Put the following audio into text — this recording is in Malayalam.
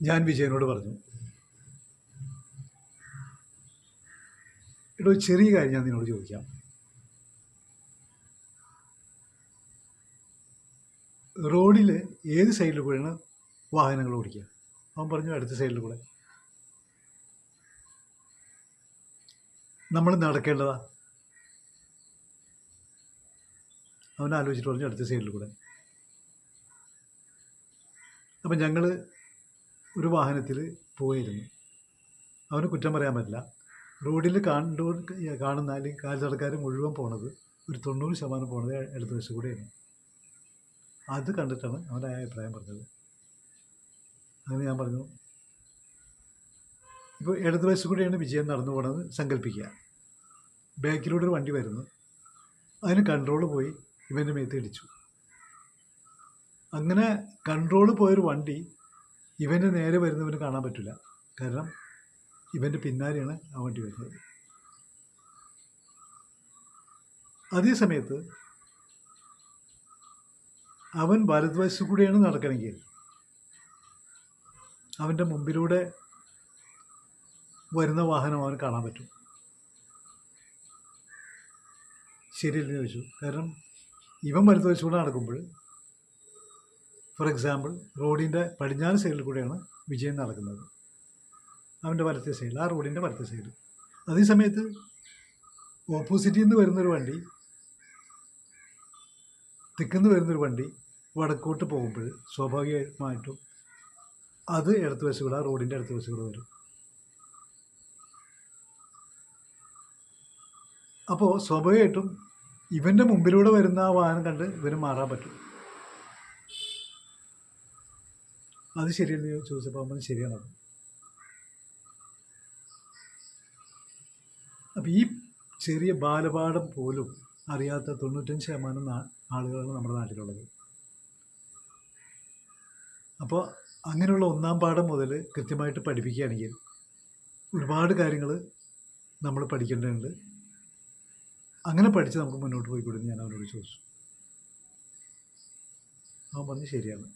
ഞാൻ വിജയനോട് പറഞ്ഞു, എടോ ചെറിയ കാര്യം ഞാൻ നിന്നോട് ചോദിക്കാം. റോഡിൽ ഏത് സൈഡിൽ കൂടെയാണ് വാഹനങ്ങൾ ഓടിക്കുക? അവൻ പറഞ്ഞു, അടുത്ത സൈഡിൽ കൂടെ. നമ്മൾ നടക്കേണ്ടതാ? അവൻ ആലോചിച്ചിട്ട് പറഞ്ഞു, അടുത്ത സൈഡിൽ കൂടെ. അപ്പം ഞങ്ങൾ ഒരു വാഹനത്തിൽ പോയിരുന്നു. അവന് കുറ്റം പറയാൻ പറ്റില്ല. റോഡിൽ കാണുന്ന അല്ലെങ്കിൽ കാൽനടക്കാർ മുഴുവൻ പോണത്, ഒരു 90% പോണത് ഇടത് വശം കൂടെയാണ്. അത് കണ്ടിട്ടാണ് അവൻ്റെ അഭിപ്രായം പറഞ്ഞത്. അങ്ങനെ ഞാൻ പറഞ്ഞു, ഇപ്പോൾ ഇടത് വശം കൂടെയാണ് വിജയൻ നടന്നു പോകണമെന്ന് സങ്കല്പിക്കുക. ബാക്കിലൂടെ ഒരു വണ്ടി വരുന്നു, അതിന് കൺട്രോൾ പോയി ഇവൻ്റെ മേത്ത് ഇടിച്ചു. അങ്ങനെ കൺട്രോൾ പോയൊരു വണ്ടി ഇവൻ്റെ നേരെ വരുന്നവന് കാണാൻ പറ്റില്ല, കാരണം ഇവൻ്റെ പിന്നാലെയാണ് ആ വണ്ടി വരുന്നത്. അതേ സമയത്ത് അവൻ വലതുവശത്തു കൂടെയാണ് നടക്കണമെങ്കിൽ അവൻ്റെ മുമ്പിലൂടെ വരുന്ന വാഹനം അവന് കാണാൻ പറ്റും. ശരിയല്ലെന്ന് ചോദിച്ചു. കാരണം ഇവൻ വലതുവശത്തൂടെ നടക്കുമ്പോൾ, ഫോർ എക്സാമ്പിൾ, റോഡിൻ്റെ പടിഞ്ഞാറ് സൈഡിൽ കൂടെയാണ് വിജയൻ നടക്കുന്നത്, അവൻ്റെ വലത്തെ സൈഡിൽ, ആ റോഡിൻ്റെ വലത്തെ സൈഡിൽ. അതേ സമയത്ത് ഓപ്പോസിറ്റിൽ നിന്ന് വരുന്നൊരു വണ്ടി, തെക്കുന്ന് വരുന്നൊരു വണ്ടി വടക്കോട്ട് പോകുമ്പോൾ സ്വാഭാവികമായിട്ടും അത് ഇടത്ത് വശം കൂടെ, ആ റോഡിൻ്റെ ഇടത്ത് വശം കൂടെ വരും. അപ്പോൾ സ്വാഭാവികമായിട്ടും ഇവൻ്റെ മുമ്പിലൂടെ വരുന്ന ആ വാഹനം കണ്ട് ഇവന് മാറാൻ പറ്റും. അത് ശരിയല്ലെന്ന് ചോദിച്ചപ്പോൾ അവൻ ശരിയാണത്. അപ്പം ഈ ചെറിയ ബാലപാഠം പോലും അറിയാത്ത 95% ആളുകളാണ് നമ്മുടെ നാട്ടിലുള്ളത്. അപ്പോൾ അങ്ങനെയുള്ള ഒന്നാം പാഠം മുതൽ കൃത്യമായിട്ട് പഠിപ്പിക്കുകയാണെങ്കിൽ ഒരുപാട് കാര്യങ്ങൾ നമ്മൾ പഠിക്കേണ്ടതുണ്ട്. അങ്ങനെ പഠിച്ച് നമുക്ക് മുന്നോട്ട് പോയിക്കൂടെ ഞാൻ അവനോട് ചോദിച്ചു. അവൻ പറഞ്ഞു ശരിയാണ്.